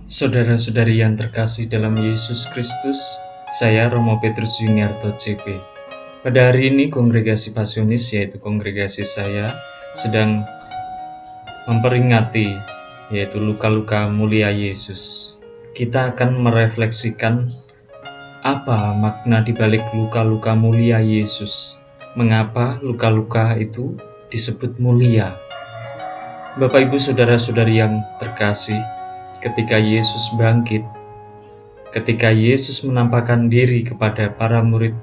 Saudara-saudari yang terkasih dalam Yesus Kristus, saya Romo Petrus Yuniarto CP. Pada hari ini kongregasi Pasionis, yaitu kongregasi saya, sedang memperingati yaitu luka-luka mulia Yesus. Kita akan merefleksikan apa makna dibalik luka-luka mulia Yesus. Mengapa luka-luka itu disebut mulia? Bapak Ibu saudara-saudari yang terkasih, ketika Yesus bangkit, ketika Yesus menampakkan diri kepada para murid,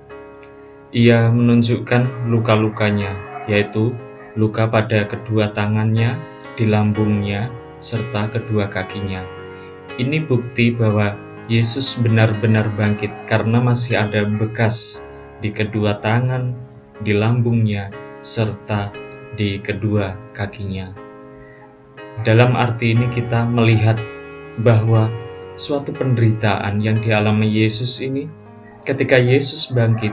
Ia menunjukkan luka-lukanya, yaitu luka pada kedua tangannya, di lambungnya, serta kedua kakinya. Ini bukti bahwa Yesus benar-benar bangkit karena masih ada bekas di kedua tangan, di lambungnya, serta di kedua kakinya. Dalam arti ini kita melihat bahwa suatu penderitaan yang dialami Yesus ini, ketika Yesus bangkit,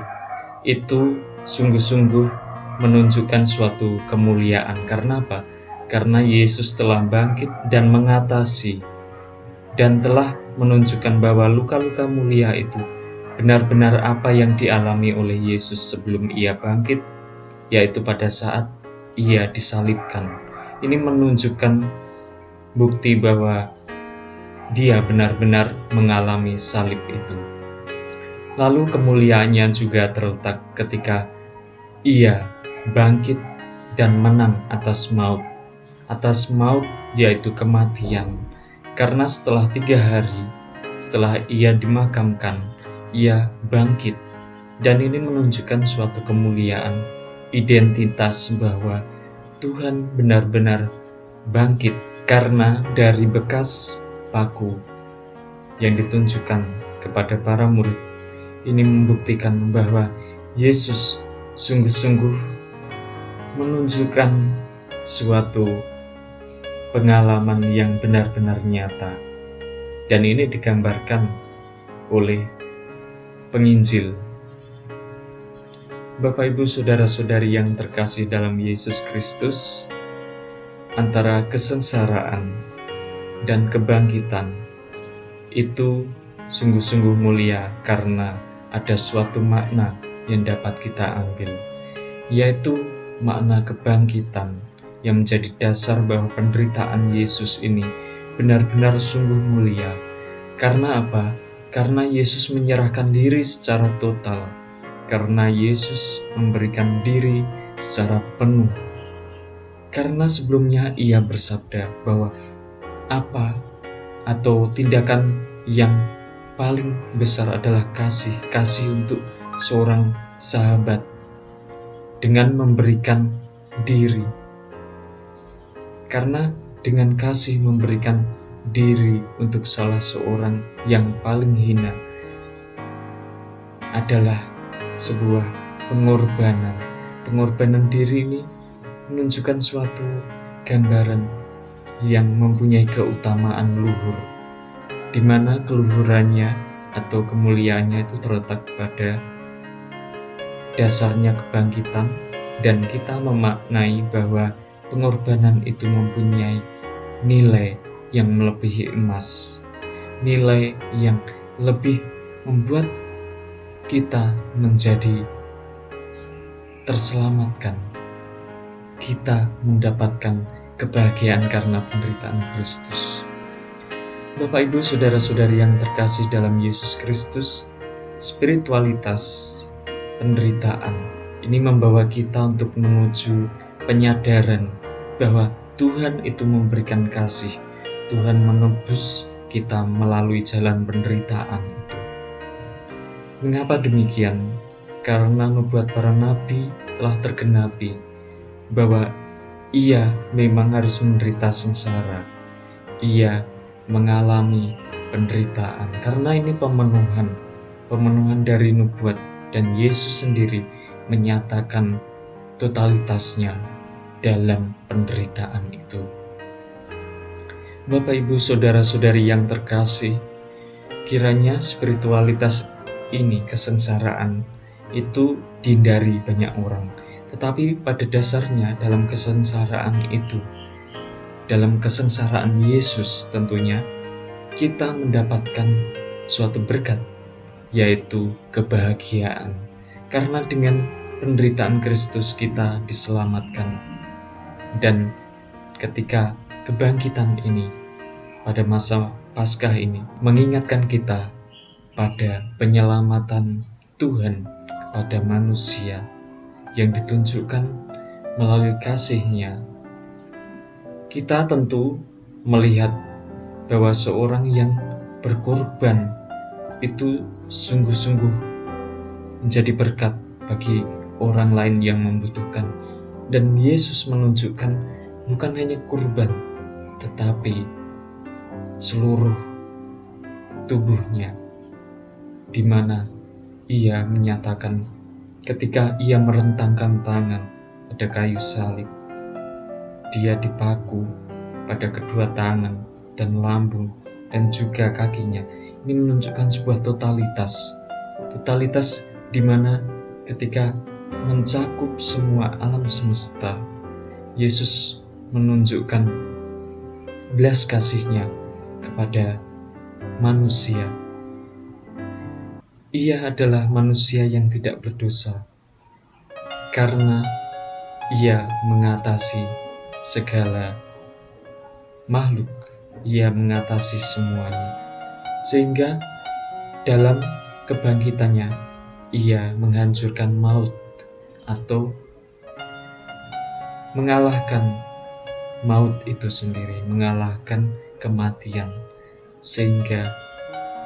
itu sungguh-sungguh menunjukkan suatu kemuliaan. Karena apa? Karena Yesus telah bangkit dan mengatasi dan telah menunjukkan bahwa luka-luka mulia itu benar-benar apa yang dialami oleh Yesus sebelum Ia bangkit, yaitu pada saat Ia disalibkan. Ini menunjukkan bukti bahwa Dia benar-benar mengalami salib itu. Lalu kemuliaannya juga terletak ketika Ia bangkit dan menang atas maut. Atas maut yaitu kematian. Karena setelah 3 hari, setelah Ia dimakamkan, Ia bangkit. Dan ini menunjukkan suatu kemuliaan, identitas bahwa Tuhan benar-benar bangkit karena dari bekas paku yang ditunjukkan kepada para murid. Ini membuktikan bahwa Yesus sungguh-sungguh menunjukkan suatu pengalaman yang benar-benar nyata. Dan ini digambarkan oleh penginjil. Bapak Ibu saudara-saudari yang terkasih dalam Yesus Kristus, antara kesengsaraan dan kebangkitan itu sungguh-sungguh mulia karena ada suatu makna yang dapat kita ambil, yaitu makna kebangkitan yang menjadi dasar bahwa penderitaan Yesus ini benar-benar sungguh mulia. Karena apa? Karena Yesus menyerahkan diri secara total, karena Yesus memberikan diri secara penuh. Karena sebelumnya Ia bersabda bahwa apa atau tindakan yang paling besar adalah kasih untuk seorang sahabat dengan memberikan diri. Karena dengan kasih memberikan diri untuk salah seorang yang paling hina adalah sebuah pengorbanan. Pengorbanan diri ini menunjukkan suatu gambaran yang mempunyai keutamaan luhur, di mana keluhurannya atau kemuliaannya itu terletak pada dasarnya kebangkitan, dan kita memaknai bahwa pengorbanan itu mempunyai nilai yang melebihi emas, nilai yang lebih membuat kita menjadi terselamatkan, kita mendapatkan kebahagiaan karena penderitaan Kristus. Bapak Ibu saudara-saudari yang terkasih dalam Yesus Kristus, spiritualitas penderitaan ini membawa kita untuk menuju penyadaran bahwa Tuhan itu memberikan kasih. Tuhan menebus kita melalui jalan penderitaan itu. Mengapa demikian? Karena nubuat para nabi telah tergenapi bahwa Ia memang harus menderita sengsara. Ia mengalami penderitaan, karena ini pemenuhan dari nubuat, dan Yesus sendiri menyatakan totalitasnya dalam penderitaan itu. Bapak, Ibu, saudara-saudari yang terkasih, kiranya spiritualitas ini, kesengsaraan itu dihindari banyak orang. Tetapi pada dasarnya dalam kesengsaraan itu, dalam kesengsaraan Yesus tentunya, kita mendapatkan suatu berkat, yaitu kebahagiaan. Karena dengan penderitaan Kristus kita diselamatkan. Dan ketika kebangkitan ini, pada masa Paskah ini, mengingatkan kita pada penyelamatan Tuhan kepada manusia yang ditunjukkan melalui kasih-Nya. Kita tentu melihat bahwa seorang yang berkorban itu sungguh-sungguh menjadi berkat bagi orang lain yang membutuhkan. Dan Yesus menunjukkan bukan hanya kurban, tetapi seluruh tubuhnya, di mana Ia menyatakan ketika Ia merentangkan tangan pada kayu salib, Dia dipaku pada kedua tangan dan lambung dan juga kakinya. Ini menunjukkan sebuah totalitas di mana ketika mencakup semua alam semesta, Yesus menunjukkan belas kasih-Nya kepada manusia. Ia adalah manusia yang tidak berdosa, karena Ia mengatasi segala makhluk, Ia mengatasi semuanya, sehingga dalam kebangkitannya Ia menghancurkan maut atau mengalahkan maut itu sendiri, mengalahkan kematian, sehingga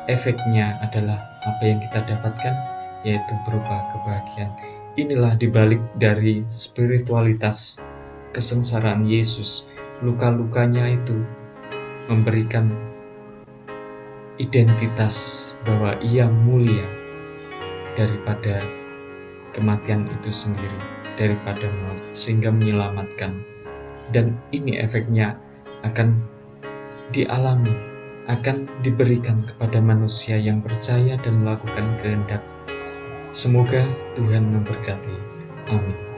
efeknya adalah apa yang kita dapatkan, yaitu berupa kebahagiaan. Inilah dibalik dari spiritualitas kesengsaraan Yesus. Luka-lukanya itu memberikan identitas bahwa Ia mulia daripada kematian itu sendiri, daripada maut, sehingga menyelamatkan. Dan ini efeknya akan dialami, akan diberikan kepada manusia yang percaya dan melakukan kehendak. Semoga Tuhan memberkati. Amin.